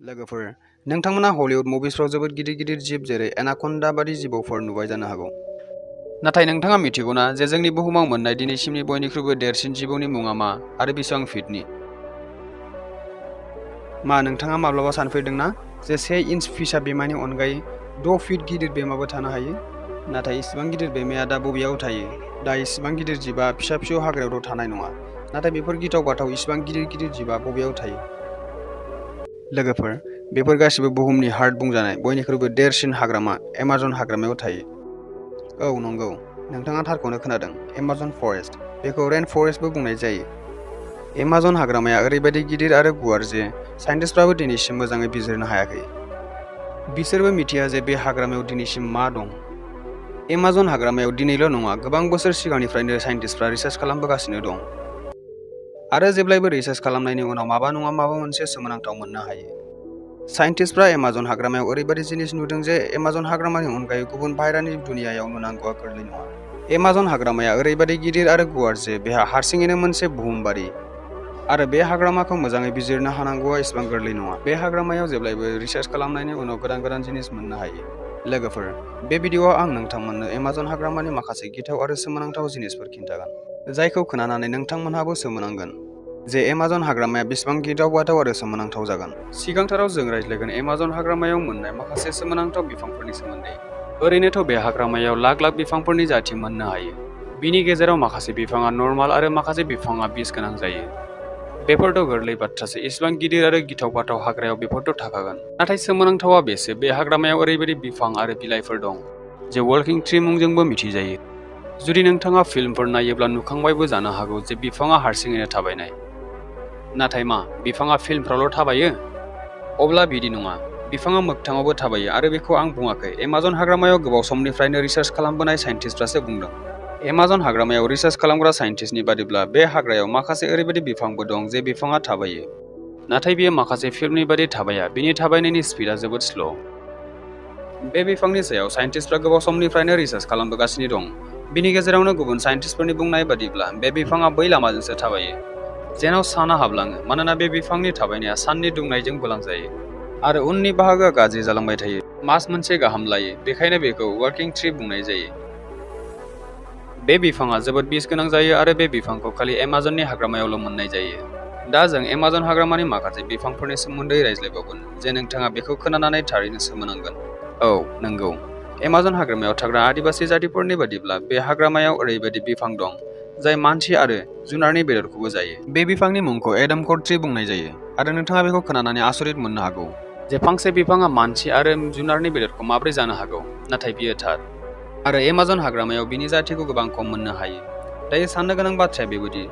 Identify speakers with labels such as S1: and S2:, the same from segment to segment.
S1: लोगोफोर, नोंथांमोना हलिउड मुभिसफ्राव जोबोद गिदिर गिदिर जिब जेरै एनाकन्डा बादि जिबौफोर नुबाय जानो हागौ। नाथाय नोंथाङा मिथिगौना जे जोंनि बुहुमाव मोननाय दिनैसिमनि बयनिख्रुइबो देरसिन जिबौनि मुङा मा आरो बेसेबां फिटनि? मा नोंथाङा माब्लाबा सानफेरदोंना जे 1 इन्च फिसा बेमानि अनगायै 6 फिट गिदिर बेमाबो थानो हायो? नाथाय इसिबां गिदिर बेमाया दा बबेयाव थायो? दा इसिबां गिदिर जिबआ फिसा फिसौ हाग्रायावथ' थानाय नङा। नाथाय बेफोर गिथाव बाथाव इसिबां गिदिर गिदिर जिबआ बबेयाव थायो? लोगोफोर, बेफोर गासिबो बुहुमनि हार्ट बुंजानाय बयनिख्रुइबो देरसिन हाग्रामा एमाजन हाग्रामायाव थायो। औ नंगौ, नोंथाङा थारखौनो खोनादों, एमाजन फरेस्ट। बेखौ रेन फरेस्टबो बुंनाय जायो। एमाजन हाग्रामाया ओरैबायदि गिदिर आरो गुवार जे साइन्टिस्टफ्राबो दिनैसिम मोजाङै बिजिरनो हायाखै। बिसोरबो मिथिया जे बे हाग्रामायाव दिनैसिम मा दं। एमाजन हाग्रामायाव दिनैल' नङा, गोबां बोसोर सिगांनिफ्रायनो साइन्टिस्टफ्रा रिसार्च खालामबोगासिनो दं। आरो जेब्लायबो रिसार्च खालामनायनि उनाव माबा नङा माबा मोनसे सोमोनांथाव मोननो हायो। साइन्टिस्टफ्रा एमाजन हाग्रामायाव ओरैबायदि जिनिस नुदों जे एमाजन हाग्रामानि अनगायै गुबुन बाहेरानि दुनियायाव नुनांगौआ गोरलै नङा। एमाजन हाग्रामाया ओरैबायदि गिदिर आरो गुवार जे बेहा हारसिङैनो मोनसे बुहुमबारि। आरो बे हाग्रामाखौ मोजाङै बिजिरनो हानांगौआ एसेबां गोरलै नङा। बे हाग्रामायाव जेब्लायबो रिसार्च खालामनायनि उनाव गोदान गोदान जिनिस मोननो हायो। लोगोफोर, बे भिडिअ'आव आं नोंथांमोननो एमाजन हाग्रामानि माखासे गिथाव आरो सोमोनांथाव जिनिसफोर खिन्थागोन, जायखौ खोनानानै नोंथांमोनहाबो सोमोनांगोन जे एमाजन हाग्रामाया बेसेबां गिथाव बाथाव आरो सोमोनांथाव जागोन। सिगांथाराव जों रायज्लायगोन एमाजन हाग्रामायाव मोननाय माखासे सोमोनांथाव बिफांफोरनि सोमोन्दै। ओरैनोथ' बे हाग्रामायाव लाख लाख बिफांफोरनि जाथि मोननो हायो। बिनि गेजेराव माखासे बिफाङा नर्माल आरो माखासे बिफाङा बिस गोनां जायो। बेफोरथ' गोरलै बाथ्रासो, इसिबां गिदिर आरो गिथाव बाथाव हाग्रायाव बेफोरथ' थाखागोन। नाथाय सोमोनांथावा बेसो बे हाग्रामायाव ओरैबायदि बिफां आरो बिलाइफोर दं जे वर्किं ट्री मुंजोंबो मिथिजायो। जुदि नोंथाङा फिल्मफोर नायोब्ला नुखांबायबो जानो हागौ जे बिफाङा हारसिङैनो थाबायनाय। नाथाय मा बिफाङा फिल्मफ्रावल' थाबायो? अब्ला बिदि नङा, बिफाङा मोगथाङावबो थाबायो आरो बेखौ आं बुङाखै। एमाजन हाग्रामायाव गोबाव समनिफ्रायनो रिसार्च खालामबोनाय साइन्टिस्टफ्रासो बुंदों। एमाजन हाग्रामायाव रिसार्च खालामग्रा साइन्टिस्टनि बादिब्ला बे हाग्रायाव माखासे ओरैबायदि बिफांबो दं जे बिफाङा थाबायो। नाथाय बियो माखासे फिल्मनि बादि थाबाया, बिनि थाबायनायनि स्पिडा जोबोद स्ल'। बे बिफांनि सायाव साइन्टिस्टफ्रा गोबाव समनिफ्रायनो रिसार्च खालामबोगासिनो दं। बिनि गेजेरावनो गुबुन साइन्टिस्टफोरनि बुंनाय बादिब्ला बे बिफाङा बै लामाजोंसो थाबायो जेराव साना हाबलाङो, मानोना बे बिफांनि थाबायनाया साननि दुंनायजों बोलांजायो आरो उननि बाहागोआ गाज्रि जालांबाय थायो। मास मोनसे गाहाम लायो, बेखायनो बेखौ वर्किं ट्री बुंनाय जायो। बे बिफाङा जोबोद बिस गोनां जायो आरो बे बिफांखौ खालि एमाजननि हाग्रामायावल' मोननाय जायो। दा जों एमाजन हाग्रामानि माखासे बिफांफोरनि सोमोन्दै रायज्लायबावगोन जे नोंथाङा बेखौ खोनानानै थारैनो सोमोनांगोन। औ नंगौ, एमाजन हाग्रामायाव थाग्रा आदिबासि जातिफोरनि बादिब्ला बे हाग्रामायाव ओरैबायदि बिफां दं जाय मानसि आरो जुनारनि बेदरखौबो जायो। बे बिफांनि मुंखौ एडम कड ट्री बुंनाय जायो आरो नोंथाङा बेखौ खोनानानै आसरित मोननो हागौ जे फांसे बिफाङा मानसि आरो जुनारनि बेदरखौ माबोरै जानो हागौ, नाथाय बियो थार। आरो एमाजन हाग्रामायाव बिनि जातिखौ गोबां खम मोननो हायो। दायो साननो गोनां बाथ्राया बेबायदि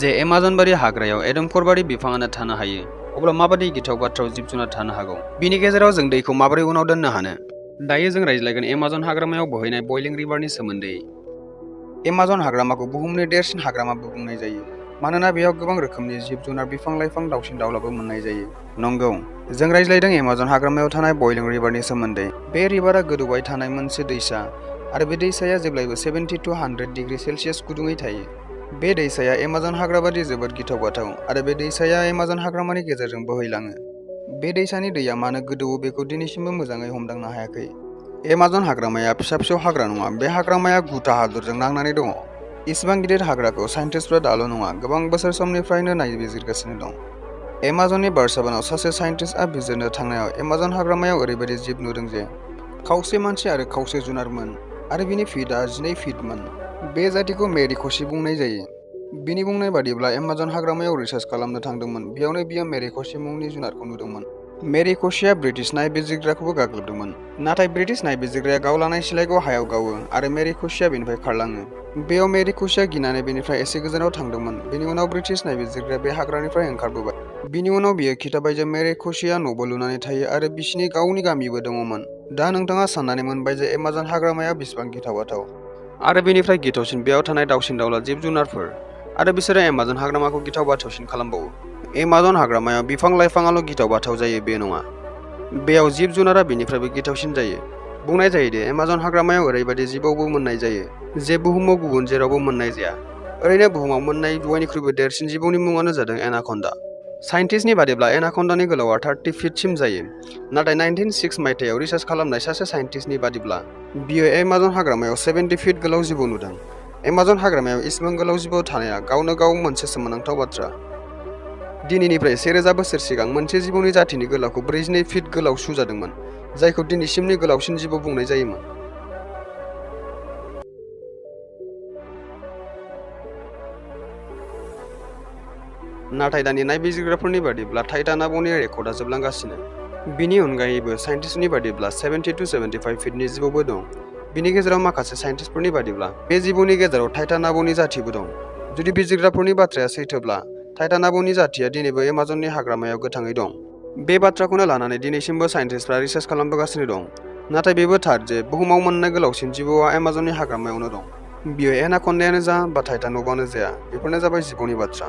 S1: जे एमाजन बादि हाग्रायाव एडम कड बादि बिफाङानो थानो हायो, अब्ला माबादि गिथाव बाथ्राव जिब जुनार थानो हागौ? बिनि गेजेराव जों दैखौ माबोरै उनाव दोननो हानो? दायो जों रायज्लायगोन एमाजन हाग्रामायाव बोहैनाय बइलिं रिभारनि सोमोन्दै। एमाजन हाग्रामाखौ बुहुमनि देरसिन हाग्रामाबो बुंनाय जायो मानोना बेयाव गोबां रोखोमनि जिब जुनार, बिफां लाइफां, दाउसिन दाउलाबो मोननाय जायो। नंगौ, जों रायज्लायदों एमाजन हाग्रामायाव थानाय बइलिं रिभारनि सोमोन्दै। बे रिभारा गोदौबाय थानाय मोनसे दैसा आरो बे दैसाया जेब्लायबो 70 to 100 डिग्री सेल्सियास गुदुङै थायो। बे दैसाया एमाजन हाग्रा बादि जोबोद गिथाव बाथाव आरो बे दैसाया एमाजन हाग्रामानि गेजेरजों बोहैलाङो। बे दैसानि दैया मानो गोदौवो बेखौ दिनैसिमबो मोजाङै हमदांनो हायाखै। एमाजन हाग्रामाया फिसा फिसौ हाग्रा नङा, बे हाग्रामाया गुथा हादरजों नांनानै दङ। इसिबां गिदिर हाग्राखौ साइन्टिस्टफ्रा दाल' नङा, गोबां बोसोर समनिफ्रायनो नायबिजिरगासिनो दं। एमाजननि बारसाबानाव सासे साइन्टिस्टआ बिजिरनो थांनायाव एमाजन हाग्रामायाव ओरैबायदि जिब नुदों जे खावसे मानसि आरो खावसे जुनारमोन आरो बिनि फिटआ 12 फिटमोन। बे जातिखौ मेरिख'सि बुंनाय जायो। बिनि बुंनाय बादिब्ला एमाजन हाग्रामायाव रिसार्च खालामनो थांदोंमोन, बेयावनो बियो मेरिख'सि मुंनि जुनारखौ नुदोंमोन। मेरिख'सिया ब्रिटिश नायबिजिरग्राखौबो गाग्लोबदोंमोन, नाथाय ब्रिटिश नायबिजिरग्राया गाव लानाय सिलाइखौ हायाव गावो आरो मेरिख'सिया बेनिफ्राय खारलाङो। बेयाव मेरिख'सिया गिनानै बेनिफ्राय एसे गोजानाव थांदोंमोन। बेनि उनाव ब्रिटिश नायबिजिरग्राया बे हाग्रानिफ्राय ओंखारबोबाय। बिनि उनाव बियो खिन्थाबाय जे मेरिख'सिया न'बो लुनानै थायो आरो बिसिनि गावनि गामिबो दङमोन। दा नोंथाङा साननानै मोनबाय जे एमाजन हाग्रामाया बेसेबां गिथाव बाथाव। आरो बेनिफ्राय गिथावसिन, बेयाव थानाय दाउसिन दाउला, जिब जुनारफोर आरो बिसोरो एमाजन हाग्रामाखौ गिथाव बाथावसिन खालामबावो। एमाजन हाग्रामायाव बिफां लाइफाङाल' गिथाव बाथाव जायो बे नङा, बेयाव जिब जुनारा बेनिफ्रायबो गिथावसिन जायो। बुंनाय जायोदि एमाजन हाग्रामायाव ओरैबायदि जिबौबो मोननाय जायो जे बुहुमाव गुबुन जेरावबो मोननाय जाया। ओरैनो बुहुमाव मोननाय बयनिख्रुइबो देरसिन जिबौनि मुङानो जादों एनाकन्डा। साइन्टिस्टनि बादिब्ला एनाकन्डानि गोलावआ 30 फिटसिम जायो, नाथाय 1906 मायथाइयाव रिसार्च खालामनाय सासे साइन्टिस्टनि बादिब्ला बियो एमाजन हाग्रामायाव 70 फिट गोलाव जिबौ नुदों। एमाजन हाग्रामायाव इसिबां गोलाव जिबौ थानाया गावनो गाव मोनसे सोमोनांथाव बाथ्रा। दिनैनिफ्राय 1000 बोसोर सिगां मोनसे जिबौनि जाथिनि गोलावखौ 42 फिट गोलाव सुजादोंमोन, जायखौ दिनैसिमनि गोलावसिन जिबौ बुंनाय जायोमोन। नाथाय दानि नायबिजिरग्राफोरनि बादिब्ला टाइटान आबौनि रेकर्डआ जोबलांगासिनो। बिनि अनगायैबो साइन्टिस्टनि बादिब्ला 70 to 75 फिटनि जिबौबो दं। बिनि गेजेराव माखासे साइन्टिस्टफोरनि बादिब्ला बे जिबौनि गेजेराव टाइटान आबौनि जाथिबो दं। जुदि बिजिरग्राफोरनि बाथ्राया सैथोब्ला टाइटान आबौनि जाथिया दिनैबो एमाजननि हाग्रामायाव गोथाङै दं। बे बाथ्राखौनो लानानै दिनैसिमबो साइन्टिस्टफ्रा रिसार्च खालामबोगासिनो दं। नाथाय बेबो थार जे बुहुमाव मोननाय गोलावसिन जिबौआ एमाजननि हाग्रामायावनो दं। बियो एनाकन्डायानो जा बा टाइटान आबौआनो जाया, बेफोरनो जाबाय जिबौनि बाथ्रा।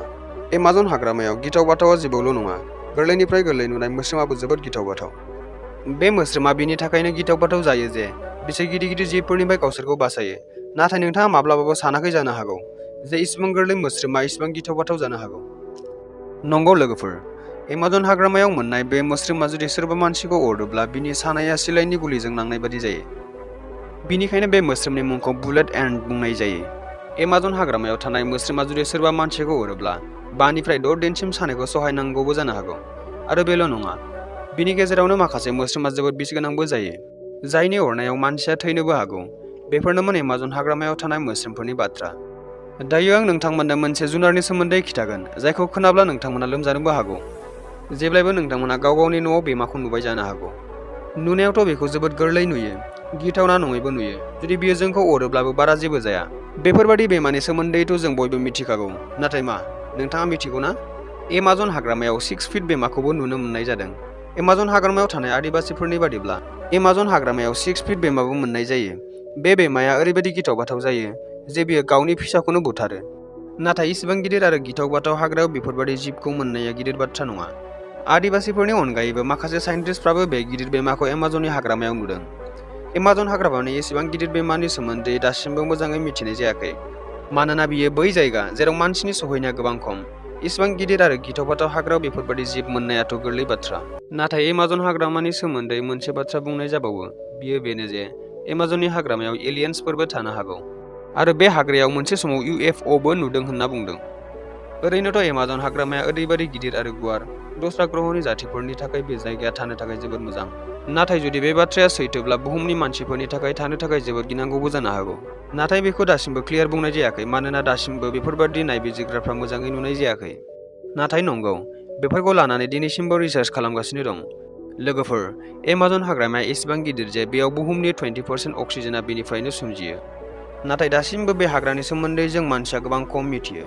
S1: एमाजन हाग्रामायाव गिथाव बाथावआ जिबौल' नङा, गोरलैनिफ्राय गोरलै नुनाय मोस्रोमाबो जोबोद गिथाव बाथाव। बे मोस्रोमा बिनि थाखायनो गिथाव बाथाव जायो जे बिसोर गिदिर गिदिर जिबफोरनिफ्राय गावसोरखौ बासायो। नाथाय नोंथाङा माब्लाबाबो सानाखै जानो हागौ जे इसिबां गोरलै मोस्रोमा इसिबां गिथाव बाथाव जानो हागौ। नंगौ लोगोफोर, एमाजन हाग्रामायाव मोननाय बे मोस्रोमा जुदि सोरबा मानसिखौ अरोब्ला बिनि सानाया सिलाइनि गुलिजों नांनाय बादि जायो। बिनिखायनो बे मोस्रोमनि मुंखौ बुलेट एन्ड बुंनाय जायो। एमाजन हाग्रामायाव थानाय मोस्रोमा जुदि सोरबा मानसिखौ अरोब्ला 5 निफ्राय 6 दिनसिम सानायखौ सहायनांगौबो जानो हागौ। आरो बेल' नङा, बिनि गेजेरावनो माखासे मोस्रोमा जोबोद बिसगोनांबो जायो, जायनि अरनायाव मानसिया थैनोबो हागौ। बेफोरनोमोन एमाजन हाग्रामायाव थानाय मोस्रोमफोरनि बाथ्रा। दायो आं नोंथांमोननो मोनसे जुनारनि सोमोन्दै खिथागोन, जायखौ खोनाब्ला नोंथांमोना लोमजानोबो हागौ। जेब्लायबो नोंथांमोना गाव गावनि न'आव बेमाखौ नुबाय जानो हागौ। नुनायावथ' बेखौ जोबोद गोरलै नुयो, गिथावना नङैबो नुयो। जुदि बियो जोंखौ अरोब्लाबो बारा जेबो जाया। बेफोरबादि बेमानि सोमोन्दैथ' जों बयबो मिथिखागौ, नाथाय मा नोंथाङा मिथिगौ ना? एमाजन हाग्रामायाव 6 फिट बेमाखौबो नुनो मोननाय जादों। एमाजन हाग्रामायाव थानाय आदिबासिफोरनि बादिब्ला एमाजन हाग्रामायाव 6 फिट बेमाबो मोननाय जायो। बे बेमाया ओरैबायदि गिथाव बाथाव जायो जे बियो गावनि फिसाखौनो बुथारो। नाथाय इसिबां गिदिर आरो गिथाव बाथाव हाग्रायाव बेफोरबादि जिबखौ मोननाया गिदिर बाथ्रा नङा। आदिबासिफोरनि अनगायैबो माखासे साइन्टिस्टफ्राबो बे गिदिर बेमाखौ एमाजननि हाग्रामायाव नुदों। एमाजन हाग्रामानि एसेबां गिदिर बेमानि सोमोन्दै दासिमबो मोजाङै मिथिनाय जायाखै, मानोना बियो बै जायगा जेराव मानसिनि सौहैनाया गोबां खम। इसिबां गिदिर आरो गिथाव बाथाव हाग्रायाव बेफोरबादि जिब मोननायाथ' गोरलै बाथ्रा। नाथाय एमाजन हाग्रामानि सोमोन्दै मोनसे बाथ्रा बुंनाय जाबावो, बियो बेनो जे एमाजननि हाग्रामायाव एलियेन्सफोरबो थानो हागौ। आरो बे हाग्रायाव मोनसे समाव UFOबो नुदों होनना बुंदों। ओरैनोथ' एमाजन हाग्रामाया ओरैबादि गिदिर आरो गुवार, दस्रा ग्रहनि जातिफोरनि थाखाय बे जायगाया थानो थाखाय जोबोद मोजां। नाथाय जुदि बे बाथ्राया सैथोब्ला बुहुमनि मानसिफोरनि थाखाय थानो थाखाय जोबोद गिनांगौबो जानो हागौ। नाथाय बेखौ दासिमबो क्लियार बुंनाय जायाखै, मानोना दासिमबो बेफोरबादि नायबिजिरग्राफ्रा मोजाङै नुनाय जायाखै। नाथाय नंगौ, बेफोरखौ लानानै दिनैसिमबो रिसार्च खालामगासिनो दं। लोगोफोर, एमाजन हाग्रामाया एसेबां गिदिर जे बेयाव बुहुमनि 20% अक्सिजेना बेनिफ्रायनो सोमजियो। नाथाय दासिमबो बे हाग्रानि सोमोन्दै जों मानसिया गोबां खम मिथियो।